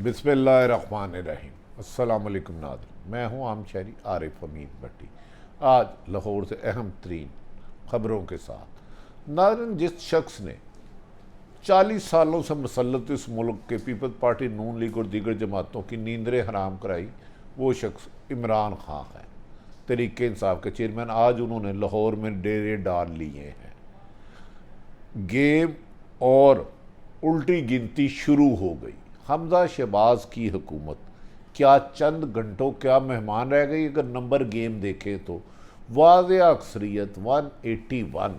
बिस्मिल्लाहिर्रहमानिर्रहीम। अस्सलाम वालेकुम नाज़रीन, मैं हूँ आम शहरी आरिफ हमीद भट्टी। आज लाहौर से अहम तरीन ख़बरों के साथ। नाज़रीन, जिस शख्स ने 40 सालों से मसल्लत इस मुल्क के पीपल्स पार्टी, नून लीग और दीगर जमातों की नींदरें हराम कराई, वो शख्स इमरान खान है, तहरीक इंसाफ के चेयरमैन। आज उन्होंने लाहौर में डेरे डाल लिए हैं। गेम और उल्टी गिनती शुरू हो गई। हमजा शहबाज की हुकूमत क्या चंद घंटों क्या मेहमान रह गई? अगर नंबर गेम देखें तो वाज़ेह अक्सरियत 181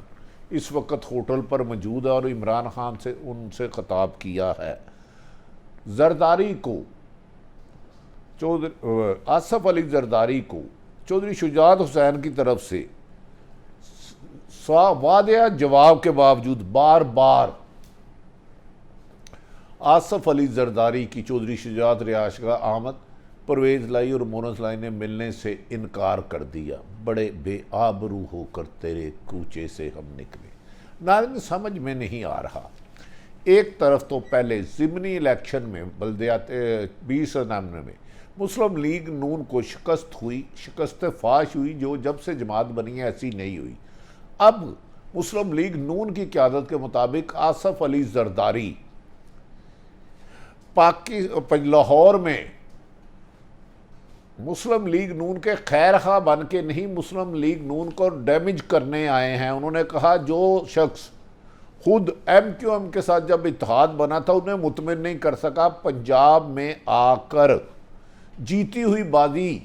इस वक्त होटल पर मौजूद है और इमरान खान से उनसे खिताब किया है। जरदारी को आसफ अली जरदारी को चौधरी शुजात हुसैन की तरफ से वाज़ेह जवाब के बावजूद बार बार आसफ अली जरदारी की चौधरी शुजात रिहाश का आमद, परवेज़ लाई और मोनस लाई ने मिलने से इनकार कर दिया। बड़े बेआबरू होकर तेरे कूचे से हम निकले। नाज़रीन, समझ में नहीं आ रहा। एक तरफ तो पहले ज़िमनी इलेक्शन में बल्दियात 20 नवंबर में मुस्लिम लीग नून को शिकस्त फाश हुई, जो जब से जमात बनी है ऐसी नहीं हुई। अब मुस्लिम लीग नून की क़यादत के मुताबिक आसफ अली जरदारी लाहौर में मुस्लिम लीग नून के खैर खा बन के नहीं, मुस्लिम लीग नून को डैमेज करने आए हैं। उन्होंने कहा जो शख्स खुद MQM के साथ जब इत्तेहाद बना था उन्हें मुतमिन नहीं कर सका, पंजाब में आकर जीती हुई बाजी,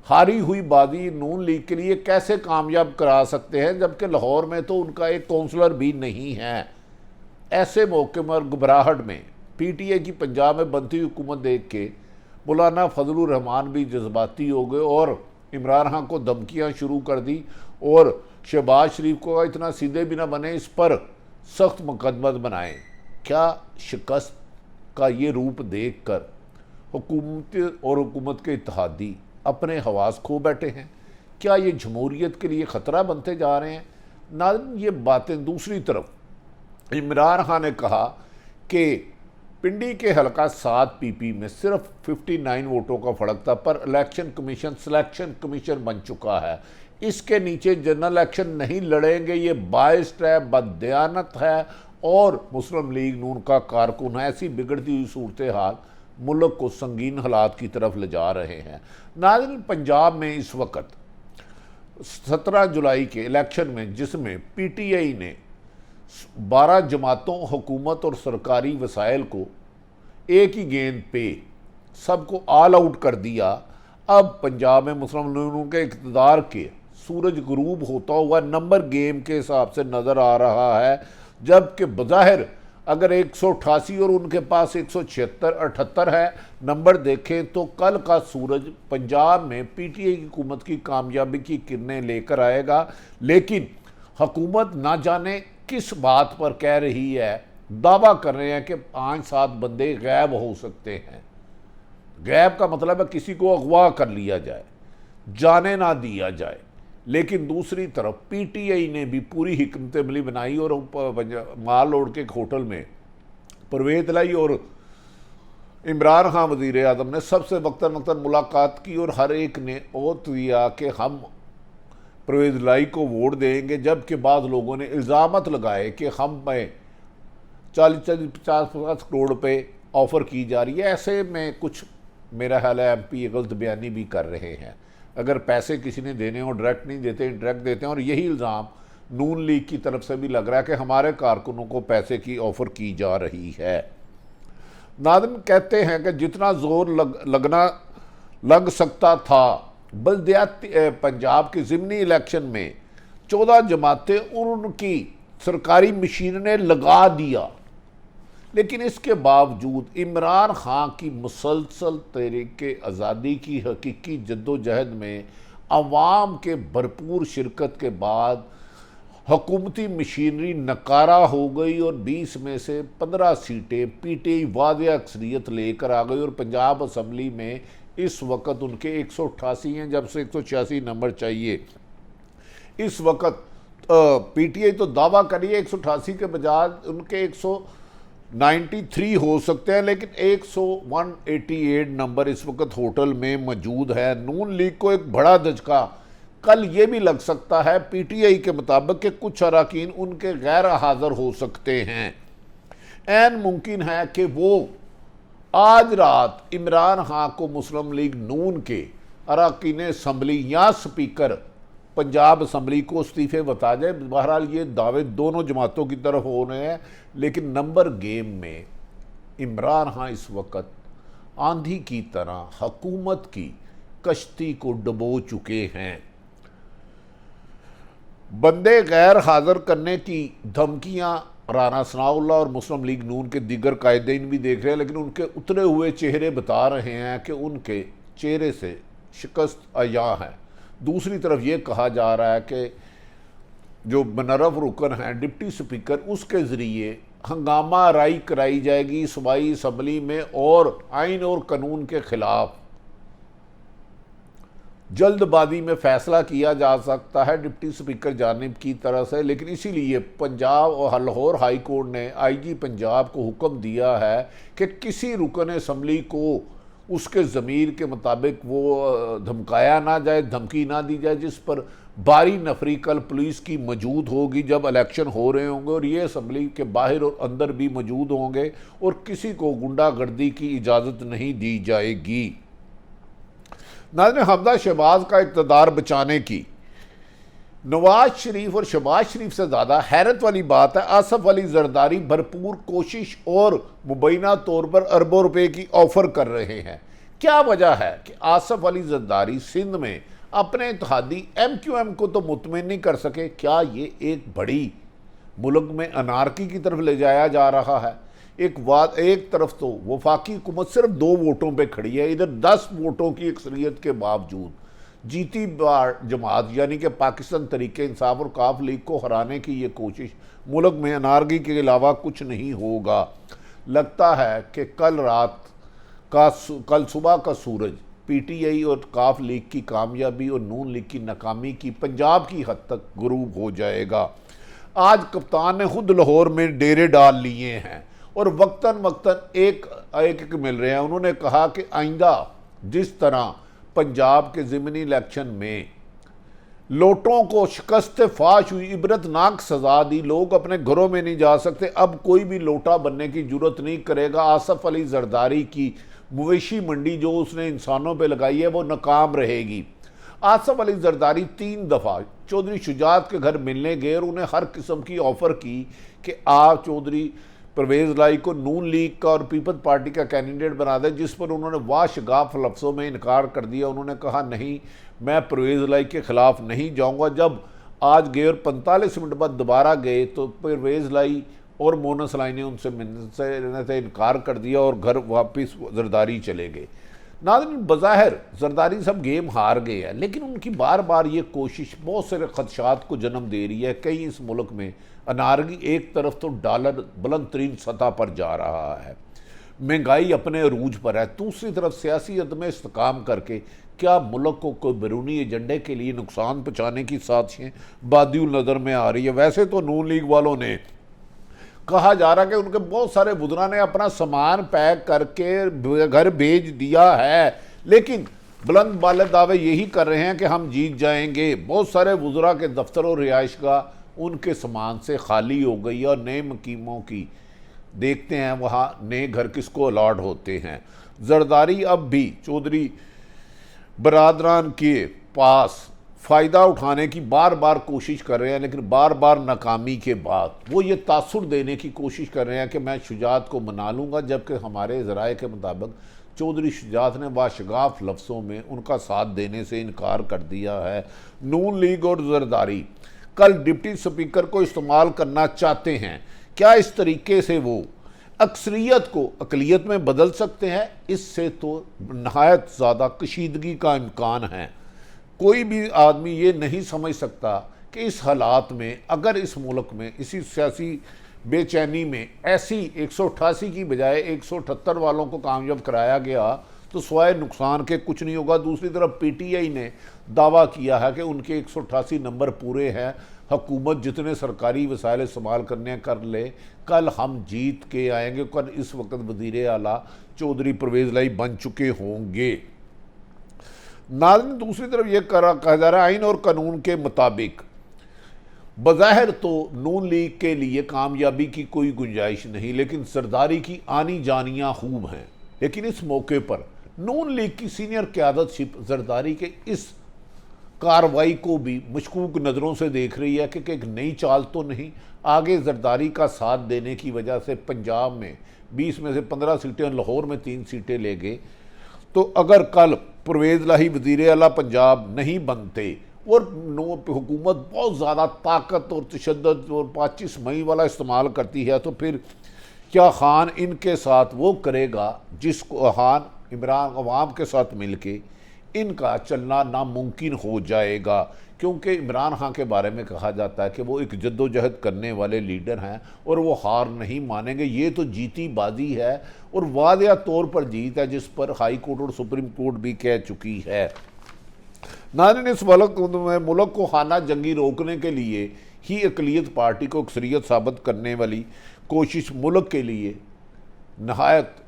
हारी हुई बाजी नून लीग के लिए कैसे कामयाब करा सकते हैं, जबकि लाहौर में तो उनका एक काउंसलर भी नहीं है। ऐसे मौके पर घबराहट में PTI की पंजाब में बनती हुई हुकूमत देख के मौलाना फजलुर रहमान भी जज्बाती हो गए और इमरान खान को धमकियां शुरू कर दी और शहबाज शरीफ को इतना सीधे भी ना बने, इस पर सख्त मुकदमत बनाए। क्या शिकस्त का ये रूप देख कर हुकूमत और हुकूमत के इत्तेहादी अपने हवास खो बैठे हैं? क्या ये जमहूरियत के लिए ख़तरा बनते जा रहे हैं? नाज़रीन, ये बातें। दूसरी तरफ इमरान खान ने कहा कि पिंडी के हलका 7 PP में सिर्फ 59 वोटों का फर्क था, पर इलेक्शन कमीशन सिलेक्शन कमीशन बन चुका है। इसके नीचे जनरल इलेक्शन नहीं लड़ेंगे, ये बाइस्ड है, बददियानत है और मुस्लिम लीग नून का कारकुन है। ऐसी बिगड़ती हुई सूरत हाल मुल्क को संगीन हालात की तरफ ले जा रहे हैं। नाज़रीन, पंजाब में इस वक्त 17 जुलाई के इलेक्शन में, जिसमें PTI ने 12 जमातों, हुकूमत और सरकारी वसाइल को एक ही गेंद पे सबको ऑल आउट कर दिया। अब पंजाब में मुस्लिम लीग के इक़्तिदार के सूरज गुरूब होता हुआ नंबर गेम के हिसाब से नज़र आ रहा है, जबकि बज़ाहिर अगर 188 और उनके पास 176-78 है नंबर देखें तो कल का सूरज पंजाब में PTI की हुकूमत की कामयाबी की किरणें लेकर आएगा। लेकिन हुकूमत ना जाने किस बात पर कह रही है, दावा कर रहे हैं कि 5-7 बंदे गैब हो सकते हैं। गैब का मतलब है किसी को अगवा कर लिया जाए, जाने ना दिया जाए। लेकिन दूसरी तरफ PTI ने भी पूरी हिकमत अमली बनाई और माल रोड के होटल में परवेज़ लाई और इमरान खान वज़ीर आज़म ने सबसे वक्तन मुलाकात की और हर एक ने ओत दिया कि हम परवेज़ लाई को वोट देंगे, जबकि बाद लोगों ने इल्ज़ामत लगाए कि हम में 40-50 करोड़ रुपए ऑफ़र की जा रही है। ऐसे में कुछ मेरा ख्याल है MP गलत बयानी भी कर रहे हैं। अगर पैसे किसी ने देने हो डायरेक्ट नहीं देते, इंडायरेक्ट देते हैं। और यही इल्ज़ाम नून लीग की तरफ से भी लग रहा है कि हमारे कारकुनों को पैसे की ऑफ़र की जा रही है। नाज़रीन, कहते हैं कि जितना ज़ोर लग सकता था बल्दियात पंजाब के ज़िमनी इलेक्शन में 14 जमातें और उनकी सरकारी मशीन ने लगा दिया। लेकिन इसके बावजूद इमरान खान की मुसलसल तहरीक आज़ादी की हकीकी जद्दोजहद में अवाम के भरपूर शिरकत के बाद हुकूमती मशीनरी नकारा हो गई और 20 में से 15 सीटें PTI वाज़ेह अक्सरियत लेकर आ गई और पंजाब असम्बली में इस वक्त उनके 188 हैं, जब से 186 नंबर चाहिए। इस वक्त PTI तो दावा करिए 188 के बजाय उनके 93 हो सकते हैं, लेकिन 188 नंबर इस वक्त होटल में मौजूद है। नून लीग को एक बड़ा धचका कल ये भी लग सकता है पीटीआई के मुताबिक कि कुछ अरकान उनके गैर हाज़िर हो सकते हैं। ऐन मुमकिन है कि वो आज रात इमरान खान को मुस्लिम लीग नून के अरकान असम्बली या स्पीकर पंजाब असम्बली को इस्तीफे बता जाए। बहरहाल ये दावे दोनों जमातों की तरफ हो रहे हैं, लेकिन नंबर गेम में इमरान खान इस वक्त आंधी की तरह हुकूमत की कश्ती को डुबो चुके हैं। बंदे गैर हाज़िर करने की धमकियां राना सनाउल्लाह और मुस्लिम लीग नून के दीगर कायदीन भी देख रहे हैं, लेकिन उनके उतरे हुए चेहरे बता रहे हैं कि उनके चेहरे से शिकस्त आया है। दूसरी तरफ ये कहा जा रहा है कि जो मनरफ रुकन हैं डिप्टी स्पीकर, उसके ज़रिए हंगामा राई कराई जाएगी सूबाई असम्बली में और आइन और कानून के ख़िलाफ़ जल्दबाजी में फ़ैसला किया जा सकता है डिप्टी स्पीकर जानिब की तरफ से। लेकिन इसीलिए पंजाब और लाहौर हाई कोर्ट ने आईजी पंजाब को हुक्म दिया है कि किसी रुकन असम्बली को उसके ज़मीर के मुताबिक वो धमकाया ना जाए, धमकी ना दी जाए, जिस पर भारी नफरी कल पुलिस की मौजूद होगी जब इलेक्शन हो रहे होंगे, और ये असम्बली के बाहर और अंदर भी मौजूद होंगे, और किसी को गुंडागर्दी की इजाज़त नहीं दी जाएगी। नाज़रीन, हमजा शहबाज का इक़्तिदार बचाने की नवाज शरीफ और शहबाज शरीफ से ज़्यादा हैरत वाली बात है आसफ अली जरदारी भरपूर कोशिश और मुबैना तौर पर अरबों रुपए की ऑफ़र कर रहे हैं। क्या वजह है कि आसफ अली जरदारी सिंध में अपने इत्तेहादी MQM को तो मुतमिन नहीं कर सके? क्या ये एक बड़ी मुल्क में अनारकी की तरफ ले जाया जा रहा है? एक तरफ तो वफाकी हुकूमत सिर्फ 2 वोटों पे खड़ी है, इधर 10 वोटों की अक्सरियत के बावजूद जीती बार जमात यानी कि पाकिस्तान तरीके इंसाफ और काफ लीग को हराने की ये कोशिश मुल्क में अनारकी के अलावा कुछ नहीं होगा। लगता है कि कल सुबह का सूरज पीटीआई और काफ लीग की कामयाबी और नून लीग की नाकामी की पंजाब की हद तक गुरूब हो जाएगा। आज कप्तान ने खुद लाहौर में डेरे डाल लिए हैं और वक्तन वक्तन एक मिल रहे हैं। उन्होंने कहा कि आइंदा जिस तरह पंजाब के ज़िमनी इलेक्शन में लोटों को शिकस्त फाश हुई, इबरतनाक सज़ा दी, लोग अपने घरों में नहीं जा सकते, अब कोई भी लोटा बनने की जरूरत नहीं करेगा। आसफ अली जरदारी की मवेशी मंडी जो उसने इंसानों पे लगाई है वो नाकाम रहेगी। आसफ अली जरदारी 3 दफ़ा चौधरी शुजात के घर मिलने गए और उन्हें हर किस्म की ऑफ़र की कि आप चौधरी परवेज़ लाई को नून लीग का और पीपल्स पार्टी का कैंडिडेट बना दे, जिस पर उन्होंने वाशगाफ लफ्ज़ों में इनकार कर दिया। उन्होंने कहा नहीं, मैं परवेज़ लाई के ख़िलाफ़ नहीं जाऊंगा। जब आज गए और 45 मिनट बाद दोबारा गए तो परवेज़ लाई और मोनस लाई ने उनसे मिलने से इनकार कर दिया और घर वापस जरदारी चले गए। नाज़रीन, बज़ाहिर जरदारी सब गेम हार गए हैं, लेकिन उनकी बार बार ये कोशिश बहुत सारे खदशात को जन्म दे रही है। कहीं इस मुल्क में अनारगी, एक तरफ तो डॉलर बुलंद तरीन सतह पर जा रहा है, महंगाई अपने अरूज पर है, दूसरी तरफ सियासी अदम इस्तेकाम करके क्या मुल्क को कोई बैरूनी एजेंडे के लिए नुकसान पहुँचाने की साजिशें बादियुल नज़र में आ रही है। वैसे तो नून लीग वालों ने कहा जा रहा है कि उनके बहुत सारे वुज़रा ने अपना सामान पैक करके घर भेज दिया है, लेकिन बुलंद बाले दावे यही कर रहे हैं कि हम जीत जाएंगे। बहुत सारे वुज़रा के दफ्तर और रिहाइशगाह उनके सामान से खाली हो गई और नए मकीमों की देखते हैं वहाँ नए घर किसको अलॉट होते हैं। जरदारी अब भी चौधरी बरादरान के पास फ़ायदा उठाने की बार बार कोशिश कर रहे हैं, लेकिन बार बार नाकामी के बाद वो ये तासुर देने की कोशिश कर रहे हैं कि मैं शुजात को मना लूँगा, जबकि हमारे ज़राए के मुताबिक चौधरी शुजात ने बाशगाफ लफ्ज़ों में उनका साथ देने से इनकार कर दिया है। नून लीग और जरदारी कल डिप्टी स्पीकर को इस्तेमाल करना चाहते हैं। क्या इस तरीके से वो अक्सरियत को अकलियत में बदल सकते हैं? इससे तो नहायत ज़्यादा कशीदगी का इम्कान है। कोई भी आदमी ये नहीं समझ सकता कि इस हालात में अगर इस मुल्क में इसी सियासी बेचैनी में ऐसी 188 की बजाय 178 वालों को कामयाब कराया गया تو سوائے نقصان کے کچھ نہیں ہوگا۔ دوسری طرف پی ٹی آئی نے دعویٰ کیا ہے کہ ان کے 188 نمبر پورے ہیں، حکومت جتنے سرکاری وسائل استعمال کرنے کر لے، کل ہم جیت کے آئیں گے۔ کل اس وقت وزیر اعلیٰ چودھری پرویز لائی بن چکے ہوں گے۔ ناظرین، دوسری طرف یہ کہا جا رہا ہے آئین اور قانون کے مطابق بظاہر تو نون لیگ کے لیے کامیابی کی کوئی گنجائش نہیں، لیکن زرداری کی آنی جانیاں خوب ہیں۔ لیکن اس موقع پر نون لیگ کی سینئر قیادت شپ زرداری کے اس کارروائی کو بھی مشکوک نظروں سے دیکھ رہی ہے کہ ایک نئی چال تو نہیں۔ آگے زرداری کا ساتھ دینے کی وجہ سے پنجاب میں 20 میں سے 15 سیٹیں، لاہور میں 3 سیٹیں لے گئے، تو اگر کل پرویز لاہی وزیر اعلیٰ پنجاب نہیں بنتے اور حکومت بہت زیادہ طاقت اور تشدد اور 25 مئی والا استعمال کرتی ہے، تو پھر کیا خان ان کے ساتھ وہ کرے گا جس کو خان عمران عوام کے ساتھ مل کے ان کا چلنا ناممکن ہو جائے گا، کیونکہ عمران خان کے بارے میں کہا جاتا ہے کہ وہ ایک جد و جہد کرنے والے لیڈر ہیں اور وہ ہار نہیں مانیں گے۔ یہ تو جیتی بازی ہے اور واضح طور پر جیت ہے، جس پر ہائی کورٹ اور سپریم کورٹ بھی کہہ چکی ہے۔ ناظرین، اس ملک کو خانہ جنگی روکنے کے لیے ہی اقلیت پارٹی کو اکثریت ثابت کرنے والی کوشش ملک کے لیے نہایت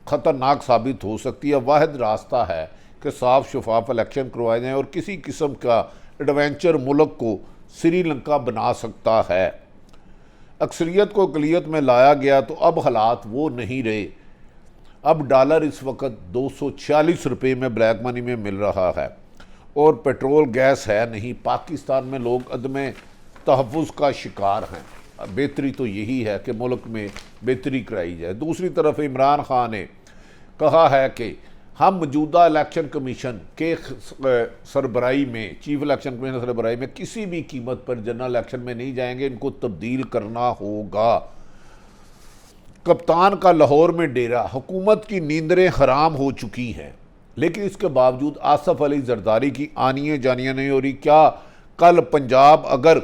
خطرناک ثابت ہو سکتی ہے۔ واحد راستہ ہے کہ صاف شفاف الیکشن کروائے جائیں اور کسی قسم کا ایڈونچر ملک کو سری لنکا بنا سکتا ہے۔ اکثریت کو اقلیت میں لایا گیا تو اب حالات وہ نہیں رہے۔ اب ڈالر اس وقت 246 روپے میں بلیک منی میں مل رہا ہے اور پیٹرول گیس ہے نہیں۔ پاکستان میں لوگ عدم تحفظ کا شکار ہیں۔ بہتری تو یہی ہے کہ ملک میں بہتری کرائی جائے۔ دوسری طرف عمران خان نے کہا ہے کہ ہم موجودہ الیکشن کمیشن کے سربراہی میں، چیف الیکشن کمیشن سربراہی میں کسی بھی قیمت پر جنرل الیکشن میں نہیں جائیں گے، ان کو تبدیل کرنا ہوگا۔ کپتان کا لاہور میں ڈیرا، حکومت کی نیندریں حرام ہو چکی ہیں، لیکن اس کے باوجود آصف علی زرداری کی آنیاں جانیاں نہیں ہو رہی۔ کیا کل پنجاب اگر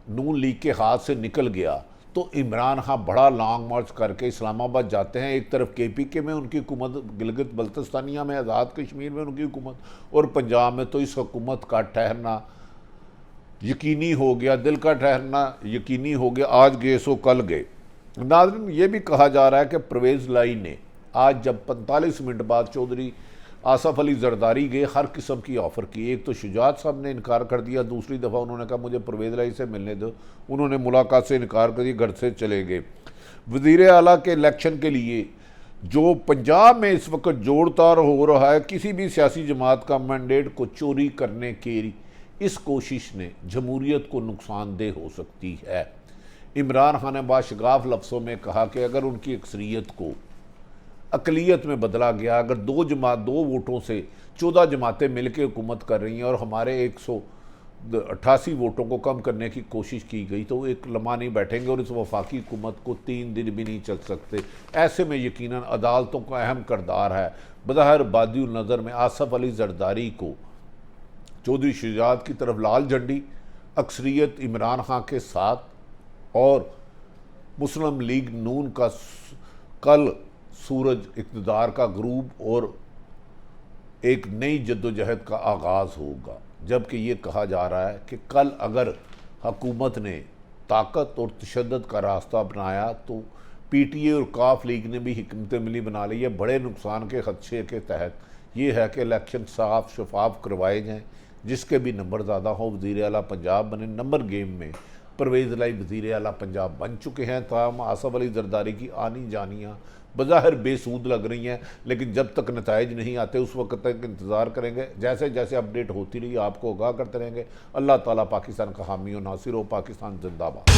نون لیگ کے ہاتھ سے نکل گیا تو عمران خان بڑا لانگ مارچ کر کے اسلام آباد جاتے ہیں؟ ایک طرف کے پی کے میں ان کی حکومت، گلگت بلتستانیہ میں، آزاد کشمیر میں ان کی حکومت، اور پنجاب میں تو اس حکومت کا ٹھہرنا یقینی ہو گیا، دل کا ٹھہرنا یقینی ہو گیا۔ آج گئے سو کل گئے۔ ناظرین، یہ بھی کہا جا رہا ہے کہ پرویز لائی نے آج جب 45 منٹ بعد چودھری آصف علی زرداری گئے، ہر قسم کی آفر کی۔ ایک تو شجاعت صاحب نے انکار کر دیا، دوسری دفعہ انہوں نے کہا مجھے پرویز لائی سے ملنے دو، انہوں نے ملاقات سے انکار کر دیا، گھر سے چلے گئے۔ وزیر اعلیٰ کے الیکشن کے لیے جو پنجاب میں اس وقت جوڑ طار ہو رہا ہے، کسی بھی سیاسی جماعت کا مینڈیٹ کو چوری کرنے کی اس کوشش نے جمہوریت کو نقصان دہ ہو سکتی ہے۔ عمران خان نے باشگاف لفظوں میں کہا کہ اگر ان کی اکثریت کو اقلیت میں بدلا گیا، اگر دو ووٹوں سے 14 جماعتیں مل کے حکومت کر رہی ہیں اور ہمارے 188 ووٹوں کو کم کرنے کی کوشش کی گئی، تو وہ ایک لمحہ نہیں بیٹھیں گے اور اس وفاقی حکومت کو 3 دن بھی نہیں چل سکتے۔ ایسے میں یقیناً عدالتوں کا اہم کردار ہے۔ بظاہر بادی النظر میں آصف علی زرداری کو چودھری شجاعت کی طرف لال جھنڈی، اکثریت عمران خان کے ساتھ، اور مسلم لیگ نون کا کل سورج اقتدار کا غروب اور ایک نئی جد و جہد کا آغاز ہوگا۔ جبکہ یہ کہا جا رہا ہے کہ کل اگر حکومت نے طاقت اور تشدد کا راستہ اپنایا تو پی ٹی اے اور کاف لیگ نے بھی حکمت عملی بنا لی ہے۔ بڑے نقصان کے خدشے کے تحت یہ ہے کہ الیکشن صاف شفاف کروائے جائیں، جس کے بھی نمبر زیادہ ہوں وزیر اعلیٰ پنجاب بنے۔ نمبر گیم میں پرویز لائی وزیر اعلیٰ پنجاب بن چکے ہیں، تاہم آصف علی زرداری کی آنی جانیاں بظاہر بے سود لگ رہی ہیں، لیکن جب تک نتائج نہیں آتے اس وقت تک انتظار کریں گے۔ جیسے جیسے اپڈیٹ ہوتی رہی آپ کو آگاہ کرتے رہیں گے۔ اللہ تعالیٰ پاکستان کا حامی و ناصر ہو۔ پاکستان زندہ باد۔